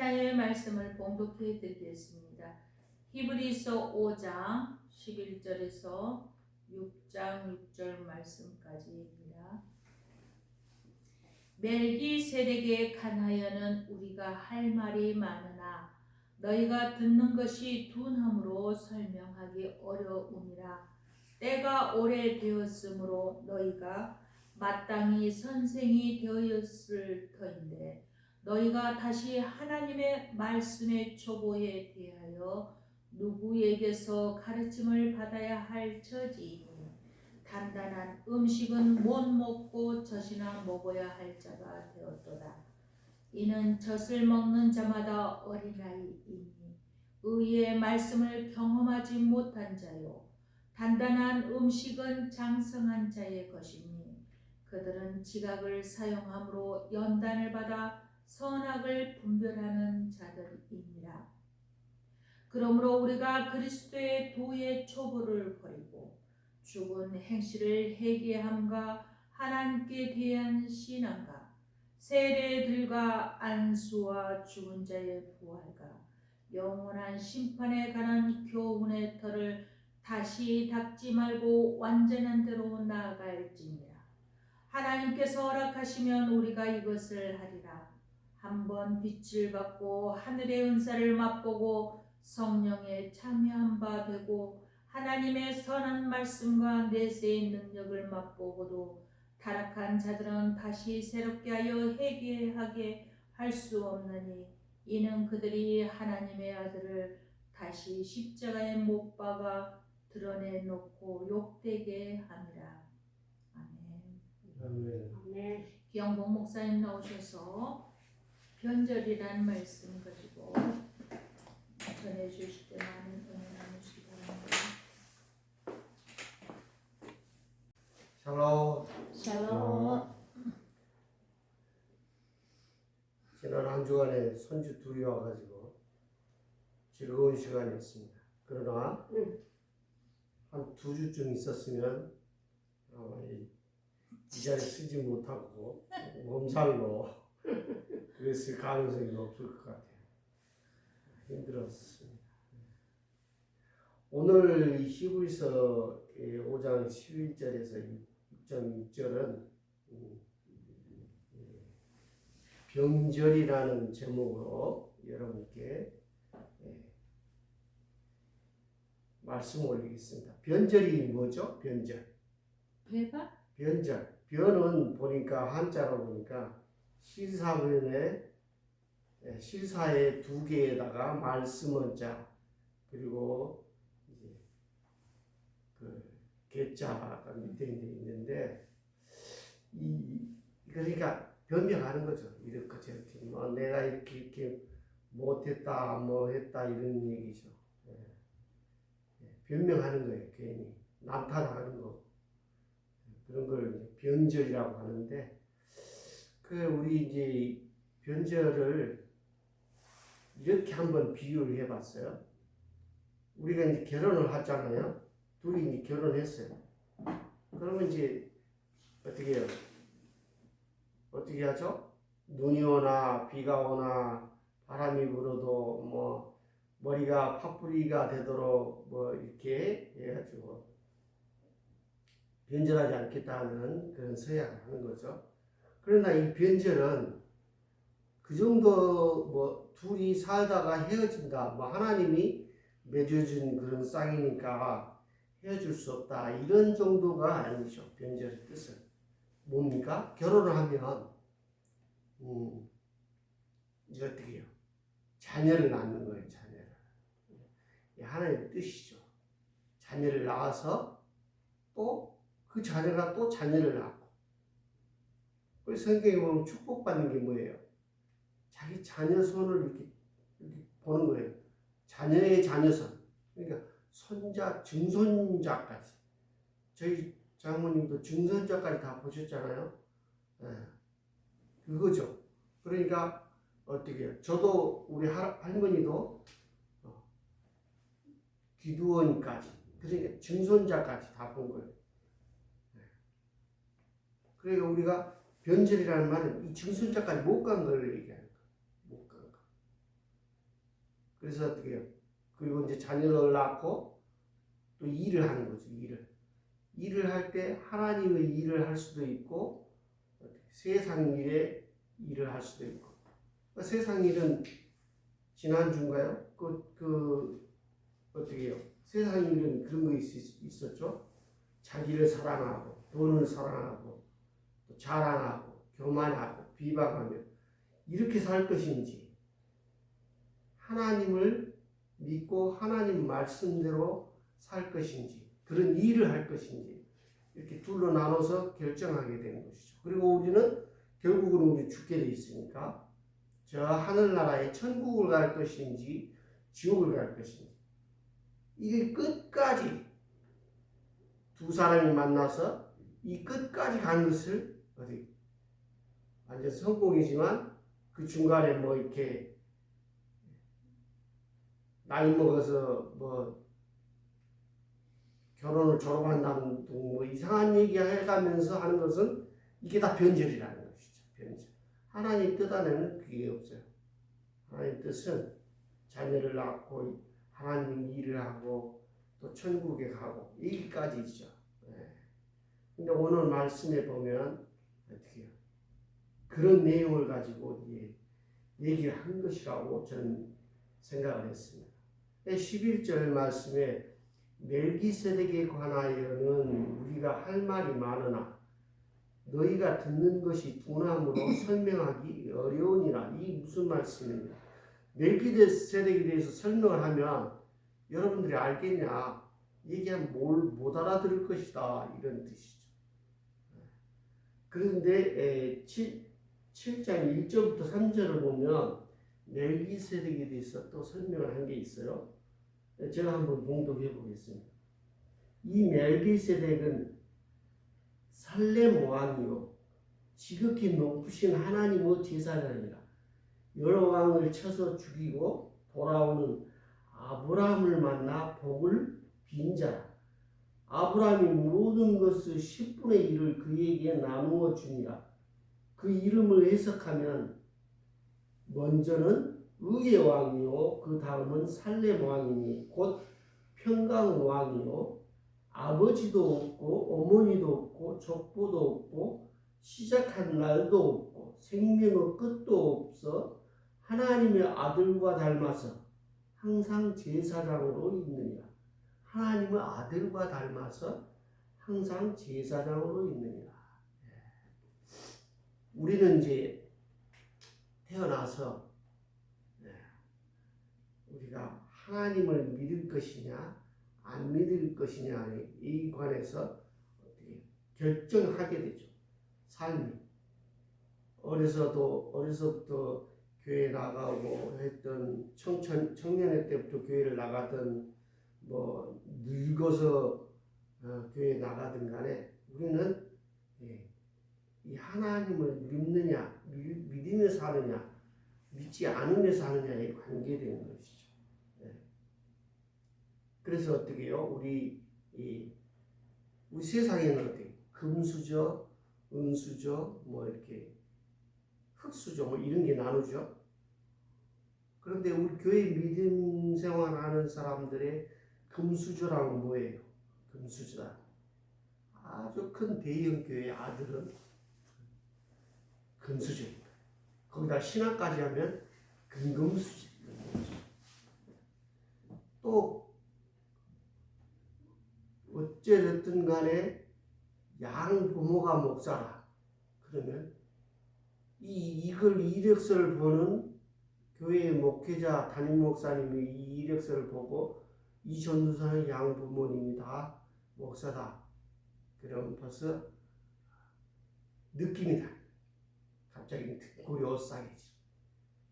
하나님의 말씀을 봉독해 드리겠습니다. 히브리서 5장 11절에서 6장 6절 말씀까지입니다. 멜기세덱에 관하여는 우리가 할 말이 많으나 너희가 듣는 것이 둔함으로 설명하기 어려우니라. 때가 오래되었으므로 너희가 마땅히 선생이 되었을 터인데 너희가 다시 하나님의 말씀의 초보에 대하여 누구에게서 가르침을 받아야 할 처지이니 단단한 음식은 못 먹고 젖이나 먹어야 할 자가 되었도다. 이는 젖을 먹는 자마다 어린아이이니 의의 말씀을 경험하지 못한 자요 단단한 음식은 장성한 자의 것이니 그들은 지각을 사용함으로 연단을 받아 선악을 분별하는 자들이니라. 그러므로 우리가 그리스도의 도의 초보를 버리고 죽은 행실을 회개함과 하나님께 대한 신앙과 세례들과 안수와 죽은 자의 부활과 영원한 심판에 관한 교훈의 터를 다시 닦지 말고 완전한 대로 나아갈지니라. 하나님께서 허락하시면 우리가 이것을 하리라. 한번 빛을 받고 하늘의 은사를 맛보고 성령에 참여한 바 되고 하나님의 선한 말씀과 내세의 능력을 맛보고도 타락한 자들은 다시 새롭게 하여 회개하게 할 수 없느니 이는 그들이 하나님의 아들을 다시 십자가에 못 박아 드러내놓고 욕되게 함이라. 아멘. 아멘. 기영복 목사님 나오셔서 변절이라는 말씀 가지고 전해주실 때 많은 은혜 나누시기 바랍니다. 샬롬. 샬롬. 지난 한 주간에 손주 둘이 와가지고 즐거운 시간이었습니다. 그러나 한 2주쯤 있었으면 이 자리 쓰지 못하고 몸살로 그랬을 가능성이 높을 것 같아요. 힘들었습니다. 오늘 히브리서 5장 11절에서 6.6절은 변절이라는 제목으로 여러분께 말씀을 올리겠습니다. 변절이 뭐죠? 변절. 배가? 변절. 변은 보니까 한자로 보니까 실사변에 실사의 2개에다가 말씀은 자 그리고 이제 그 개자가 밑에 있는데 그러니까 변명하는 거죠. 이렇게 저렇게 뭐 내가 이렇게 못했다 뭐 했다 이런 얘기죠. 변명하는 거예요. 괜히 남 탓하는 거 그런 걸 변절이라고 하는데 우리 이제 변절을 이렇게 한번 비유를 해봤어요. 우리가 이제 결혼을 하잖아요. 둘이 이제 결혼했어요. 그러면 이제 어떻게 해요? 어떻게 하죠? 눈이 오나 비가 오나 바람이 불어도 뭐 머리가 팥뿌리가 되도록 뭐 이렇게 해가지고 변절하지 않겠다는 그런 서약을 하는 거죠. 그러나 이 변절은 그 정도 뭐 둘이 살다가 헤어진다 뭐 하나님이 맺어준 그런 쌍이니까 헤어질 수 없다 이런 정도가 아니죠. 변절의 뜻은 뭡니까? 결혼을 하면 이제 어떻게 해요? 자녀를 낳는 거예요. 자녀를. 하나님의 뜻이죠. 자녀를 낳아서 또 그 자녀가 또 자녀를 낳고 그래서 성경에 보면 축복받는 게 뭐예요? 자기 자녀 손을 이렇게 보는 거예요. 자녀의 자녀선. 그러니까 손자, 증손자까지. 저희 장모님도 증손자까지 다 보셨잖아요. 그거죠. 그러니까 어떻게 해요? 저도 우리 할머니도 기두원까지. 그러니까 증손자까지 다 본 거예요. 그러니까 우리가 변절이라는 말은 이 증손자까지 못 간 걸 얘기하는 거예요. 못 간 거. 그래서 어떻게 해요? 그리고 이제 자녀를 낳고 또 일을 하는 거죠. 일을 할 때 하나님의 일을 할 수도 있고 세상 일에 일을 할 수도 있고. 그러니까 세상 일은 지난주인가요? 어떻게 해요? 세상 일은 그런 거 있었죠. 자기를 사랑하고 돈을 사랑하고 또 자랑하고 교만하고 비방하며 이렇게 살 것인지 하나님을 믿고 하나님 말씀대로 살 것인지 그런 일을 할 것인지 이렇게 둘로 나눠서 결정하게 되는 것이죠. 그리고 우리는 결국은 우리 죽게 돼 있으니까 저 하늘나라에 천국을 갈 것인지 지옥을 갈 것인지 이게 끝까지 두 사람이 만나서 이 끝까지 간 것을 어디 완전 성공이지만 그 중간에 뭐 이렇게 나이 먹어서 뭐 결혼을 졸업한다는 등 뭐 이상한 얘기 해가면서 하는 것은 이게 다 변절이라는 것이죠. 변절. 하나님 뜻 안에는 그게 없어요. 하나님 뜻은 자녀를 낳고 하나님 일을 하고 또 천국에 가고 여기까지죠. 근데 오늘 말씀에 보면 어떻게 해요? 그런 내용을 가지고 얘기를 한 것이라고 저는 생각을 했습니다. 11절 말씀에 멜기세덱에 관하여는 우리가 할 말이 많으나 너희가 듣는 것이 둔함으로 설명하기 어려우니라. 이 무슨 말씀입니까? 멜기세덱에 대해서 설명을 하면 여러분들이 알겠냐? 얘기하면 못 알아들을 것이다. 이런 뜻이죠. 그런데 7장 1절부터 3절을 보면 멜기세덱에 대해서 또 설명을 한 게 있어요. 제가 한번 봉독해 보겠습니다. 이 멜기세덱은 살렘 왕이요 지극히 높으신 하나님의 제사장이라. 여러 왕을 쳐서 죽이고 돌아오는 아브라함을 만나 복을 빈 자라. 아브라함이 모든 것을 10분의 1을 그에게 나누어 주니라. 그 이름을 해석하면 먼저는 의의 왕이요 그 다음은 살렘 왕이니 곧 평강 왕이요 아버지도 없고 어머니도 없고 족보도 없고 시작한 날도 없고 생명의 끝도 없어 하나님의 아들과 닮아서 항상 제사장으로 있느니라. 하나님의 아들과 닮아서 항상 제사장으로 있느니라. 우리는 이제 태어나서 우리가 하나님을 믿을 것이냐 안 믿을 것이냐에 이 관해서 결정하게 되죠. 삶이 어려서부터 교회 나가고 했던 청년회 때부터 교회를 나가던 뭐 늙어서 교회 나가든 간에 우리는 이 하나님을 믿느냐 믿으며 사느냐 믿지 않으며 사느냐에 관계되는 것이죠. 그래서 어떻게 해요? 우리 세상에는 어떻게 금수저, 은수저, 뭐 이렇게 흙수저 뭐 이런 게 나누죠. 그런데 우리 교회 믿음 생활하는 사람들의 금수저라는 뭐예요? 금수저다. 아주 큰 대형 교회 아들은 금수저입니다. 거기다 신학까지 하면 금금수저. 또 어쨌든 간에 양 부모가 목사라. 그러면 이걸 이력서를 보는 교회의 목회자 담임 목사님이 이 이력서를 보고 이 전도사의 양 부모님이 다 목사다. 그럼 벌써 느낌이 다. 갑자기 등골이 오싹해지.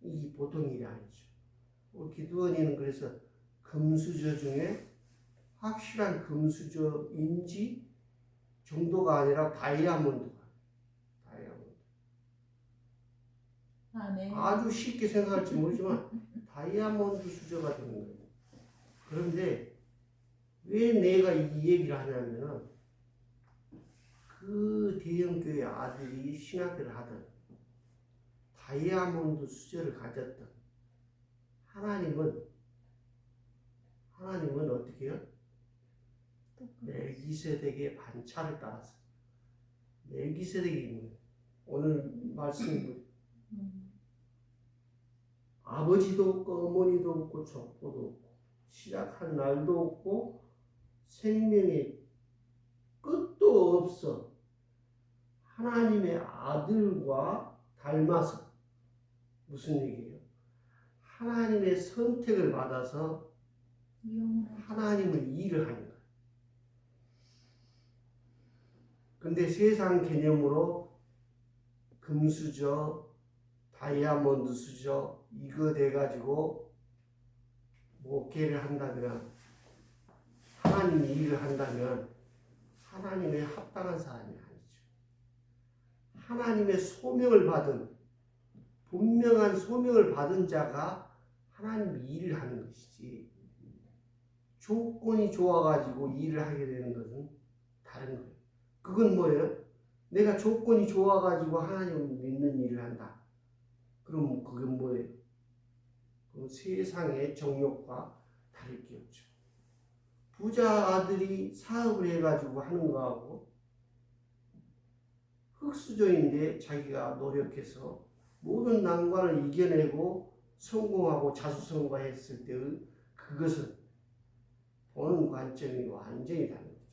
이 보통 일이 아니죠. 기도원이는 그래서 금수저 중에 확실한 금수저인지 정도가 아니라 다이아몬드가. 네. 아주 쉽게 생각할지 모르지만 다이아몬드 수저가 되는 거예요. 그런데 왜 내가 이 얘기를 하냐면은 그 대형교회 아들이 신학을 하던 다이아몬드 수저를 가졌던 하나님은 어떻게 해요? 멜기세덱의 반차를 따라서. 멜기세덱이 뭐예요? 오늘 말씀 아버지도 없고 어머니도 없고 족보도 없고 시작한 날도 없고 생명의 끝도 없어. 하나님의 아들과 닮아서 무슨 얘기예요? 하나님의 선택을 받아서 하나님을 일을 하는 거예요. 근데 세상 개념으로 금수저, 다이아몬드 수저 이거 돼가지고 목회를 한다면 하나님이 일을 한다면 하나님의 합당한 사람이 아니죠. 하나님의 소명을 받은 분명한 소명을 받은 자가 하나님이 일을 하는 것이지 조건이 좋아가지고 일을 하게 되는 것은 다른 거예요. 그건 뭐예요? 내가 조건이 좋아가지고 하나님을 믿는 일을 한다. 그럼 그건 뭐예요? 그럼 세상의 정욕과 다를 게 없죠. 부자 아들이 사업을 해가지고 하는 거하고 흙수저인데 자기가 노력해서 모든 난관을 이겨내고 성공하고 자수성가했을 때의 그것은 보는 관점이 완전히 다른 거죠.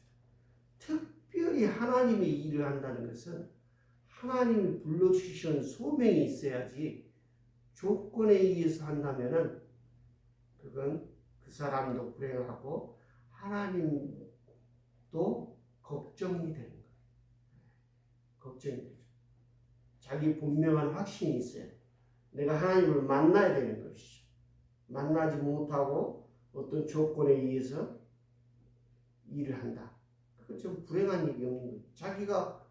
특별히 하나님의 일을 한다는 것은 하나님이 불러주신 소명이 있어야지 조건에 의해서 한다면은 그건 그 사람도 불행하고 하나님도 걱정이 되는 거예요. 걱정이 되죠. 자기 분명한 확신이 있어야 돼. 내가 하나님을 만나야 되는 것이죠. 만나지 못하고 어떤 조건에 의해서 일을 한다. 그건 좀 불행한 일이 없는 거예요. 자기가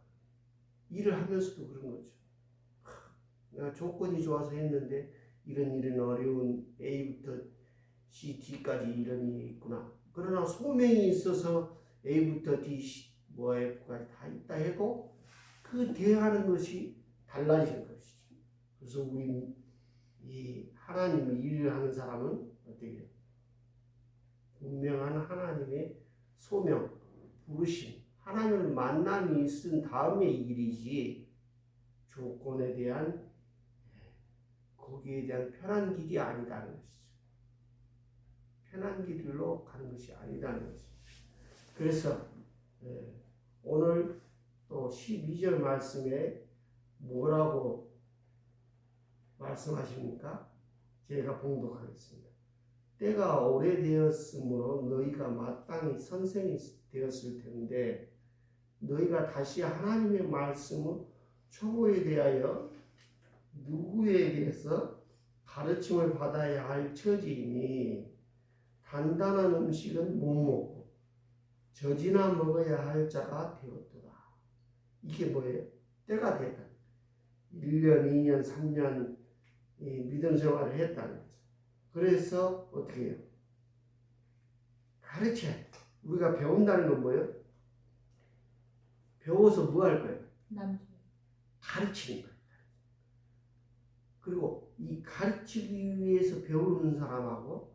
일을 하면서도 그런 거죠. 내가 조건이 좋아서 했는데 이런 어려운 A부터 C, D까지 이런 일이 있구나. 그러나 소명이 있어서 A부터 D, 뭐 F까지 다 있다 해도 그 대하는 것이 달라지는 것이죠. 그래서 우리 이 하나님의 일을 하는 사람은 어떻게 해요? 분명한 하나님의 소명, 부르심, 하나님을 만남이 있은 다음의 일이지 조건에 대한 거기에 대한 편한 길이 아니다는 것이죠. 편한 길로 가는 것이 아니다는 것이죠. 그래서 오늘 또 12절 말씀에 뭐라고 말씀하십니까? 제가 봉독하겠습니다. 때가 오래되었으므로 너희가 마땅히 선생이 되었을 텐데 너희가 다시 하나님의 말씀을 초보에 대하여 누구에게서 가르침을 받아야 할 처지이니 단단한 음식은 못 먹고 젖이나 먹어야 할 자가 되었도다. 이게 뭐예요? 때가 됐다. 1년, 2년, 3년 믿음 생활을 했다는 거죠. 그래서 어떻게 해요? 가르쳐야 돼. 우리가 배운다는 건 뭐예요? 배워서 뭐 할 거예요? 가르치는 거예요. 그리고 이 가르치기 위해서 배우는 사람하고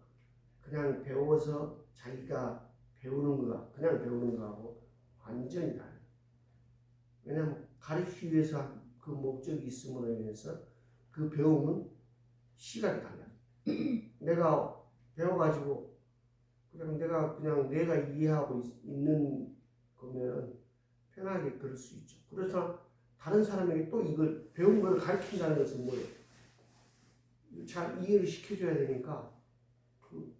그냥 배워서 자기가 배우는 거, 그냥 배우는 거하고 완전히 달라요. 왜냐하면 가르치기 위해서 그 목적이 있음으로 인해서 그 배움은 시간이 달라요. 내가 배워가지고 그냥 내가 이해하고 있는 거면 편하게 그럴 수 있죠. 그래서 다른 사람에게 또 이걸 배운 걸 가르친다는 것은 뭐예요? 잘 이해를 시켜줘야 되니까 그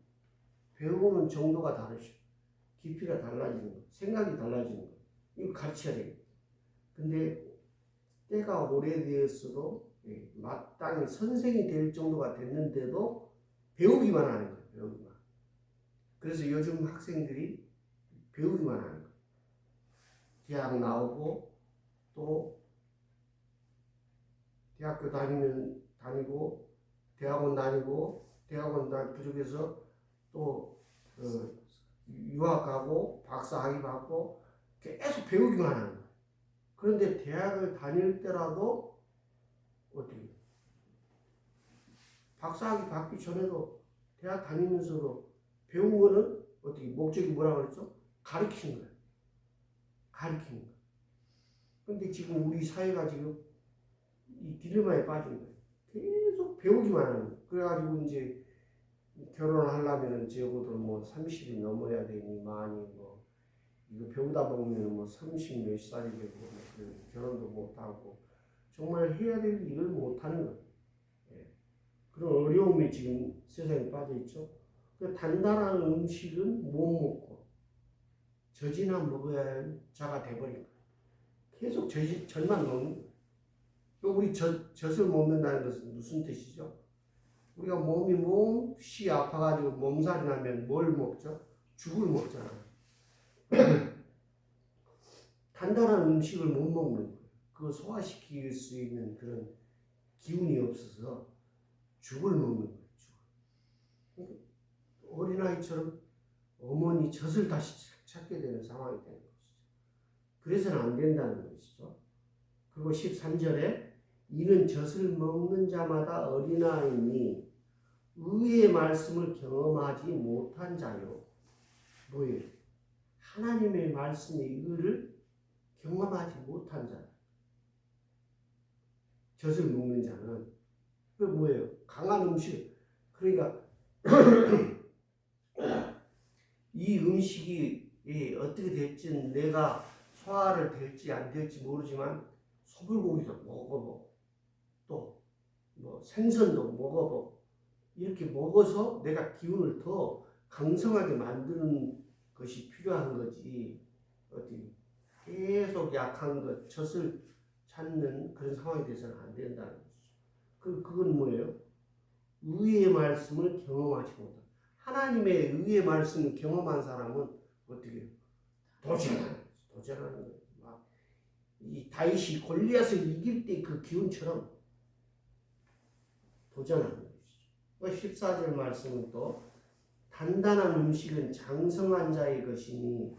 배우는 정도가 다르죠. 깊이가 달라지는 거, 생각이 달라지는 거. 이거 가르쳐야 돼요. 근데 때가 오래되었어도 마땅히 선생이 될 정도가 됐는데도 배우기만 하는 거예요. 배우기만. 그래서 요즘 학생들이 배우기만 하는 거예요. 대학 나오고 또 대학교 다니고 대학원 다니고 대학원 부족해서 또 유학 가고 박사 학위 받고 계속 배우기만 하는 거예요. 그런데 대학을 다닐 때라도 어떻게 박사 학위 받기 전에도 대학 다니면서도 배운 거는 어떻게 목적이 뭐라고 그랬죠? 가르치는 거예요. 가르치는 거. 근데 지금 우리 사회가 지금 이 딜레마에 빠진 거예요. 계속 배우기만 하는 거예요. 그래가지고 이제 결혼을 하려면은 적어도 뭐 30이 넘어야 되니 많이 뭐 이거 배우다 보면 뭐 30 몇 살이 되고 뭐 결혼도 못 하고 정말 해야 될 일을 못 하는 거예요. 예. 그런 어려움이 지금 세상에 빠져 있죠. 그 단단한 음식은 못 먹고 젖이나 먹어야 할 자가 돼버린 거예요. 계속 젖만 먹는 거예요. 우리 젖을 먹는다는 것은 무슨 뜻이죠? 우리가 몸이 몹시 아파가지고 몸살이 나면 뭘 먹죠? 죽을 먹잖아요. 단단한 음식을 못 먹는 거예요. 그거 소화시킬 수 있는 그런 기운이 없어서 죽을 먹는 거예요. 죽을. 어린아이처럼 어머니 젖을 다시 찾게 되는 상황이 되는 것이죠. 그래서는 안 된다는 것이죠. 그리고 13절에 이는 젖을 먹는 자마다 어린아이니 의의 말씀을 경험하지 못한 자요. 뭐예요? 하나님의 말씀의 의를 경험하지 못한 자. 젖을 먹는 자는 그 뭐예요? 강한 음식. 그러니까 이 음식이 어떻게 될지는 내가 소화를 될지 안 될지 모르지만 소불고기도 먹어보고 또 뭐 생선도 먹어보고 이렇게 먹어서 내가 기운을 더 강성하게 만드는 것이 필요한 거지 어떻게 계속 약한 것 젖을 찾는 그런 상황이 돼서는 안 된다는 거죠. 그건 뭐예요? 의의 말씀을 경험하지 못한 하나님의 의의 말씀을 경험한 사람은 어떻게 도전하는 거예요. 막 이 다윗이 골리앗을 이길 때 그 기운처럼 도전하는 것이죠. 14절 말씀은 또 단단한 음식은 장성한 자의 것이니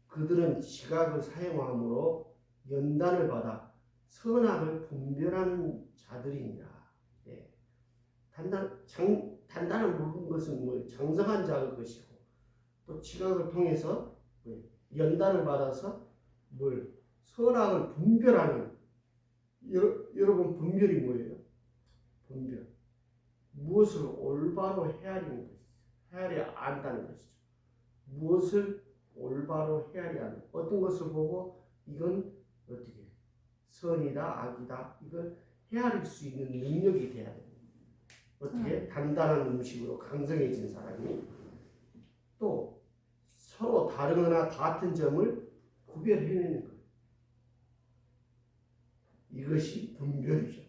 그들은 지각을 사용함으로 연단을 받아 선악을 분별하는 자들이니라. 네. 단단한 것은 뭐 장성한 자의 것이고 또 지각을 통해서 연단을 받아서 뭘 선악을 분별하는 여러분 분별이 뭐예요? 분별. 무엇을 올바로 헤아리는 것이죠. 헤아리 안다는 것이죠. 무엇을 올바로 헤아리 안다. 어떤 것을 보고 이건 어떻게 선이다 악이다 이걸 헤아릴 수 있는 능력이 돼야 돼요. 어떻게 단단한 음식으로 강성해진 사람이 또 서로 다르거나 같은 점을 구별해내는 거예요. 이것이 분별이죠.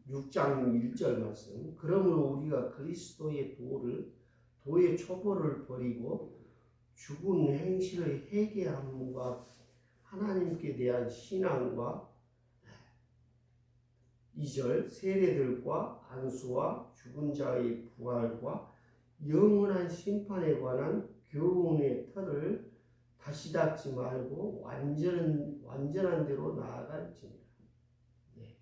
6장 1절 말씀. 그러므로 우리가 그리스도의 도의 초보를 버리고 죽은 행실의 회개함과 하나님께 대한 신앙과 2절 세례들과 안수와 죽은 자의 부활과 영원한 심판에 관한 교훈의 틀을 다시 닫지 말고 완전한 대로 나아갈지니라. 네.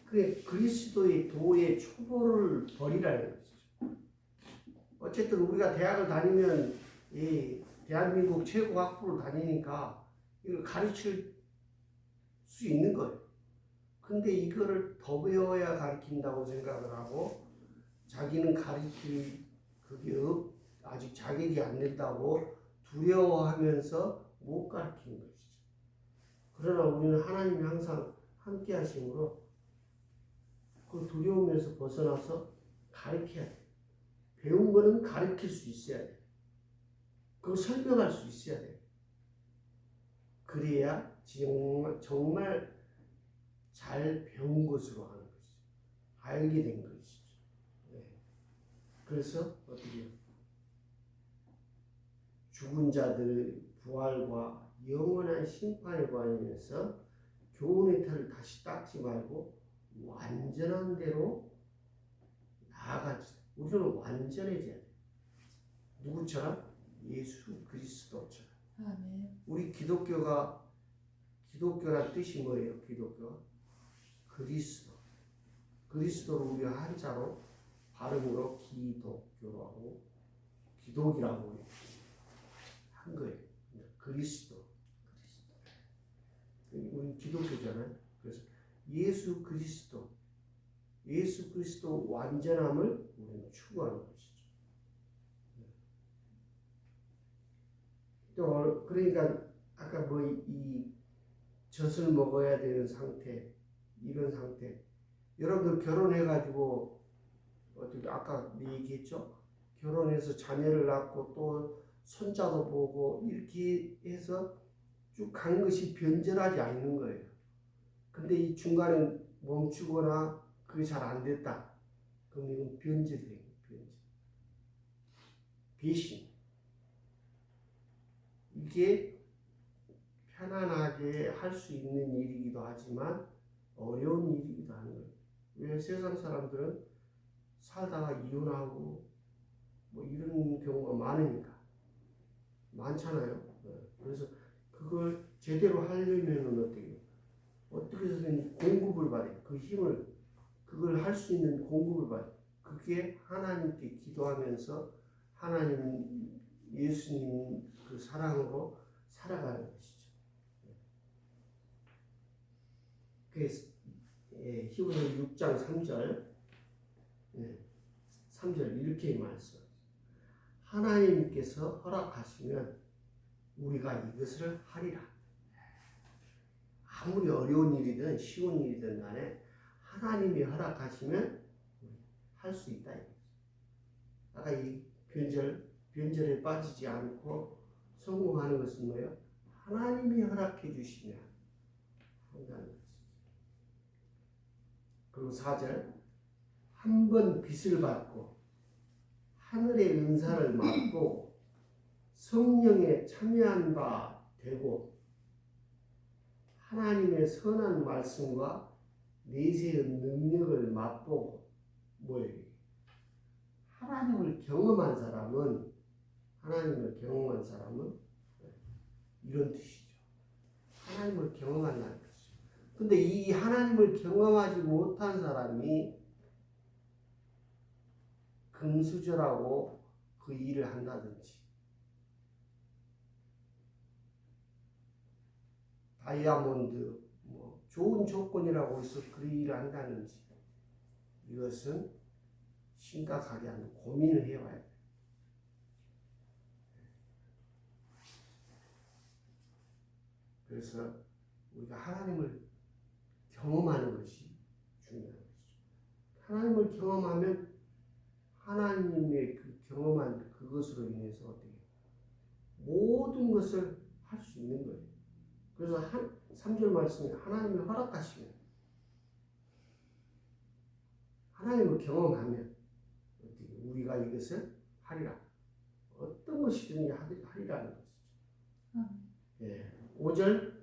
그게 그리스도의 도의 초보를 버리라는 것이죠. 어쨌든 우리가 대학을 다니면 이 대한민국 최고 학부를 다니니까 이걸 가르칠 수 있는 거예요. 근데 이거를 더 배워야 가르친다고 생각을 하고 자기는 가르칠 그게 아직 자격이 안 된다고 두려워하면서 못 가르치는 것이죠. 그러나 우리는 하나님이 항상 함께 하심으로 그 두려움에서 벗어나서 가르쳐야 돼. 배운 거는 가르칠 수 있어야 돼. 그걸 설명할 수 있어야 돼. 그래야 정말 잘 배운 것으로 하는 것이죠. 알게 된 것이죠. 네. 그래서 어떻게 죽은 자들의 부활과 영원한 심판에 관해서 교훈의 틀을 다시 닦지 말고 완전한 대로 나아가지. 우리는 완전해져야 돼. 누구처럼? 예수 그리스도처럼. 아멘. 우리 기독교란 뜻이 뭐예요? 기독교. 그리스도를 우리가 한자로 발음으로 기독교로 하고 기독이라고 한 거예요. 그리스도. 우리 기독교잖아요. 그래서 예수 그리스도 완전함을 우리는 추구하는 것이죠. 또 그러니까 아까 뭐 이 젖을 먹어야 되는 상태, 이런 상태. 여러분들 결혼해가지고 어떻게 아까 얘기했죠? 결혼해서 자녀를 낳고 또 손자도 보고 이렇게 해서 쭉 간 것이 변절하지 않는 거예요. 근데 이 중간에 멈추거나 그게 잘 안 됐다. 그럼 이건 변절이에요. 변절. 배신. 이게 편안하게 할 수 있는 일이기도 하지만 어려운 일이기도 하는 거예요. 왜 세상 사람들은 살다가 이혼하고 뭐 이런 경우가 많잖아요. 그래서 그걸 제대로 하려면 어떻게 해서든 공급을 받아요. 그 힘을, 그걸 할 수 있는 공급을 받아요. 그게 하나님께 기도하면서 하나님, 예수님 그 사랑으로 살아가는 것이죠. 그래서 히브리서 6장 3절 3절 이렇게 말씀. 하나님께서 허락하시면 우리가 이것을 하리라. 아무리 어려운 일이든 쉬운 일이든 간에 하나님이 허락하시면 할 수 있다. 아까 이 변절에 빠지지 않고 성공하는 것은 뭐예요? 하나님이 허락해 주시면 한다는 것이죠. 그리고 4절 한 번 빚을 받고 하늘의 은사를 맛보고 성령에 참여한 바 되고 하나님의 선한 말씀과 내세의 능력을 맛보고 뭐예요? 하나님을 경험한 사람은 이런 뜻이죠. 하나님을 경험한다는 것이죠. 근데 이 하나님을 경험하지 못한 사람이 금수저라고 그 일을 한다든지 다이아몬드 뭐 좋은 조건이라고 해서 그 일을 한다든지 이것은 심각하게 한번 고민을 해봐야 돼요. 그래서 우리가 하나님을 경험하는 것이 중요한 것이죠. 하나님을 경험하면 하나님의 그 경험한 그것으로 인해서 어떻게 모든 것을 할 수 있는 거예요. 그래서 3절 말씀에 하나님이 허락하시면 하나님을 경험하면 어떻게 우리가 이것을 하리라. 어떤 것이든지 하리라는 것이죠. 5절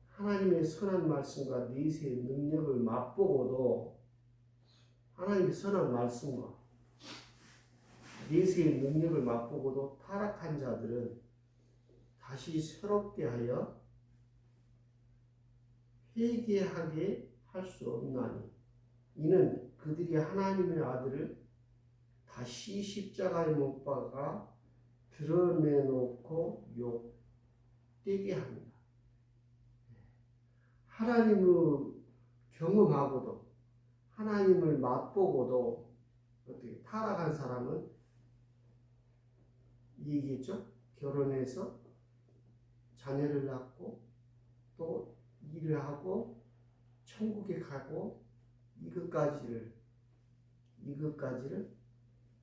하나님의 선한 말씀과 내세의 능력을 맛보고도 하나님의 선한 말씀과 내세의 능력을 맛보고도 타락한 자들은 다시 새롭게 하여 회개하게 할 수 없나니 이는 그들이 하나님의 아들을 다시 십자가에 못 박아 드러내놓고 욕되게 합니다. 하나님을 경험하고도 하나님을 맛보고도 어떻게 타락한 사람은 얘기했죠? 결혼해서 자녀를 낳고 또 일을 하고 천국에 가고 이것까지를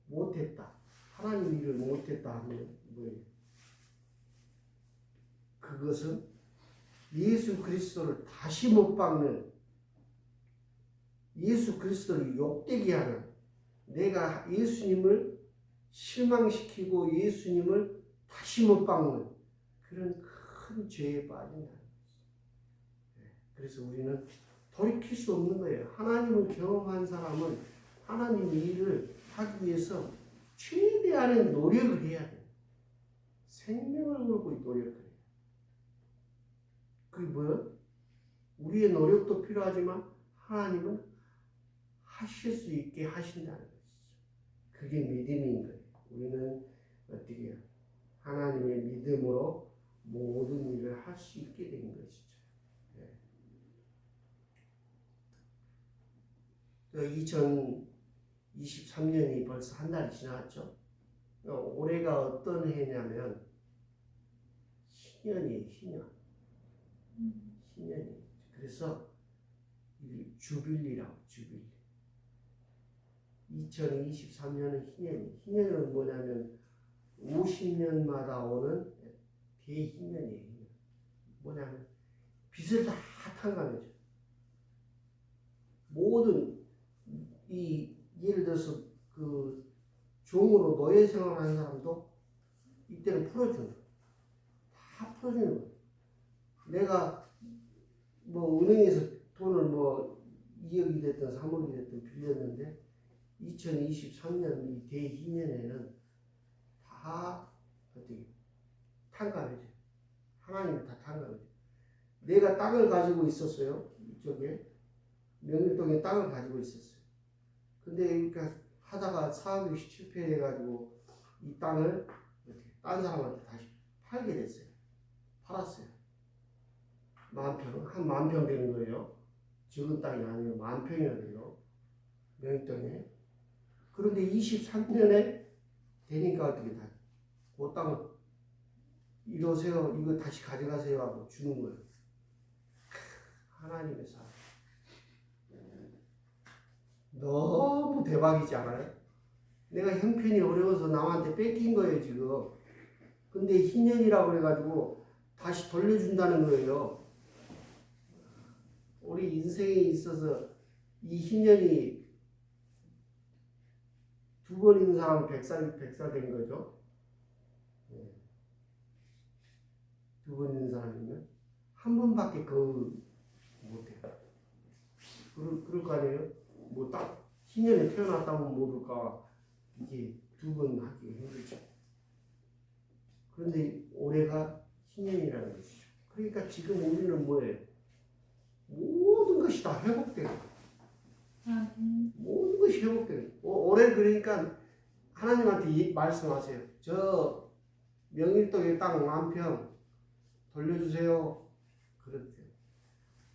못했다. 하나님 일을 못했다 하면 뭐예요? 그것은 예수 그리스도를 다시 못 박는, 예수 그리스도를 욕되게 하는, 내가 예수님을 실망시키고 예수님을 다시 못 박는 그런 큰 죄에 빠진다는 거죠. 그래서 우리는 돌이킬 수 없는 거예요. 하나님을 경험한 사람은 하나님 일을 하기 위해서 최대한의 노력을 해야 돼요. 생명을 걸고 노력을 해요. 그게 뭐예요? 우리의 노력도 필요하지만 하나님은 하실 수 있게 하신다는 것이죠. 그게 믿음인 거예요. 우리는 어떻게 해요? 하나님의 믿음으로 모든 일을 할 수 있게 된 것이죠. 2023년이 벌써 한 달이 지났죠. 올해가 어떤 해냐면 신년이에요. 신년이에요. 그래서 주빌리라고 주빌리. 2023년은 희년이에요. 희년은 뭐냐면 50년마다 오는 대희년이에요. 뭐냐면 빚을 다 탕감해줘. 모든 예를 들어서 그 종으로 노예 생활하는 사람도 이때는 풀어주는 거예요. 다 풀어주는 거예요. 내가 뭐 은행에서 돈을 뭐 2억이 됐든 3억이 됐든 빌렸는데 2023년 이 대희년에는 다 어떻게 탕감해줘요. 하나님이 다 탕감해줘요. 내가 땅을 가지고 있었어요. 이쪽에 명일동에 땅을 가지고 있었어요. 근데 그러니까 하다가 사업이 실패해가지고 이 땅을 딴 사람한테 다시 팔게 됐어요. 팔았어요. 한 10,000평 되는 거예요. 적은 땅이 아니에요. 10,000평이나 돼요. 명일동에. 그런데 23년에 되니까 어떻게 다, 그 땅을 이러세요. 이거 다시 가져가세요 하고 주는 거예요. 하나님의 사람. 너무 대박이지 않아요? 내가 형편이 어려워서 남한테 뺏긴 거예요, 지금. 근데 희년이라고 그래가지고 다시 돌려준다는 거예요. 우리 인생에 있어서 이 희년이 2번 있는 사람은 백살 된 거죠. 2번 있는 사람이면 한 번밖에 못해요. 그럴 거 아니에요? 뭐 딱 희년에 태어났다면 모를까 이게 2번 하기 힘들죠. 그런데 올해가 희년이라는 것이죠. 그러니까 지금 우리는 뭐예요? 모든 것이 다 회복되고 모든 것이 회복되고 올해 그러니까 하나님한테 말씀하세요. 저 명일동에 땅 10,000평 돌려주세요. 그렇대요.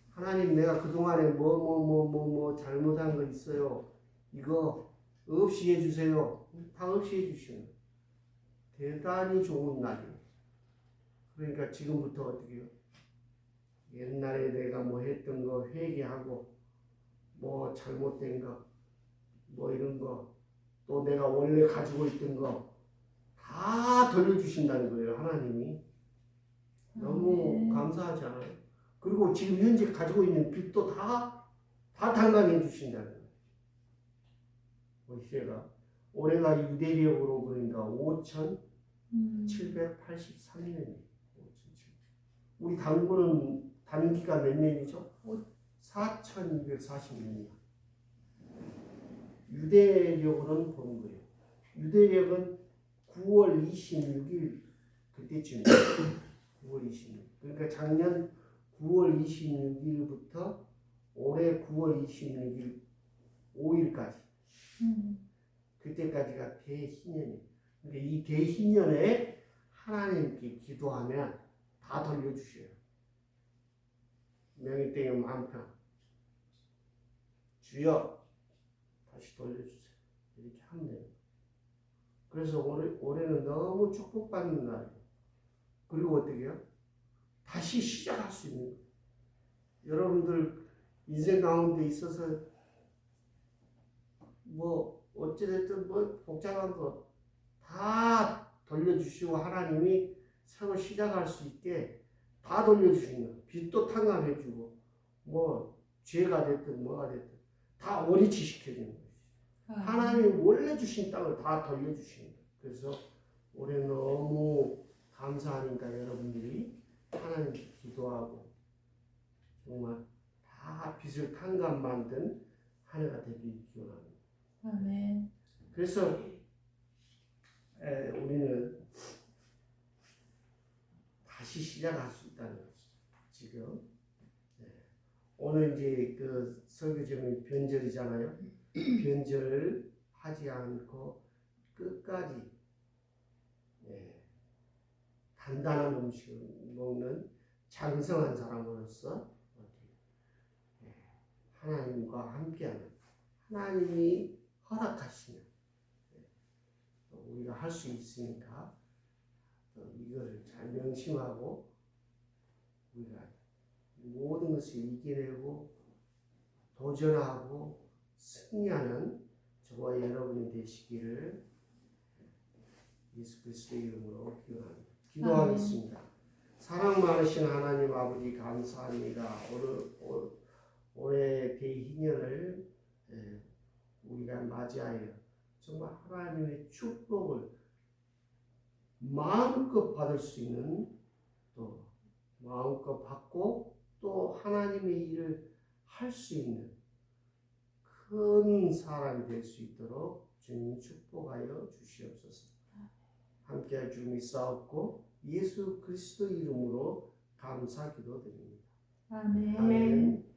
하나님 내가 그동안에 뭐 잘못한 거 있어요. 이거 없이 해주세요. 다 없이 해주시는 거예요. 대단히 좋은 날이에요. 그러니까 지금부터 어떻게 해요? 옛날에 내가 뭐 했던 거 회개하고 뭐 잘못된 거 뭐 이런 거 또 내가 원래 가지고 있던 거 다 돌려주신다는 거예요. 하나님이. 너무 감사하지 않아요? 그리고 지금 현재 가지고 있는 빚도 다 탕감해 주신다는 거예요. 시세가 올해가 유대력으로 그러니까 5,783년이에요. 우리 당구는 단기가 몇 년이죠? 4,240년이야. 유대력으로는 보는 거예요. 유대력은 9월 26일 그때쯤이에요. 9월 26일. 그러니까 작년 9월 26일부터 올해 9월 26일 5일까지. 그때까지가 대희년이에요. 그러니까 이 대희년에 하나님께 기도하면 다 돌려주셔요. 명일땡에 10,000평. 주여 다시 돌려주세요. 이렇게 하면 돼요. 그래서 올해는 너무 축복받는 날이에요. 그리고 어떻게 해요? 다시 시작할 수 있는 거예요. 여러분들 인생 가운데 있어서 뭐 어찌됐든 뭐 복잡한 거 다 돌려주시고 하나님이 새로 시작할 수 있게 다 돌려주시는 거예요. 빚도 탕감해주고 뭐 죄가 됐든 뭐가 됐든 다 원위치 시켜주는 거예요. 하나님이 원래 주신 땅을 다 돌려주시는 거예요. 그래서 올해 너무 감사하니까 여러분들이 하나님께 기도하고 정말 다 빚을 탕감 만든 한 해가 되길 기원합니다. 아멘. 그래서 우리는 다시 시작할 수 있다는 것이죠. 지금 오늘 이제 그 설교 제목이 변절이잖아요. 변절을 하지 않고 끝까지 예, 단단한 음식을 먹는 장성한 사람으로서 예, 하나님과 함께하는 하나님이 허락하시면 우리가 할 수 있으니까 이걸 잘 명심하고 우리가 모든 것을 이겨내고 도전하고 승리하는 저와 여러분이 되시기를 예수 그리스도의 이름으로 기원합니다. 기도하겠습니다. 사랑 많으신 하나님 아버지 감사합니다. 올해 대희년을 우리가 맞이하여 정말 하나님의 축복을 마음껏 받을 수 있는 또 마음껏 받고 또 하나님의 일을 할 수 있는 큰 사람이 될 수 있도록 주님 축복하여 주시옵소서. 함께할 줄 믿사옵고 예수 그리스도 이름으로 감사 기도드립니다. 아멘. 아멘.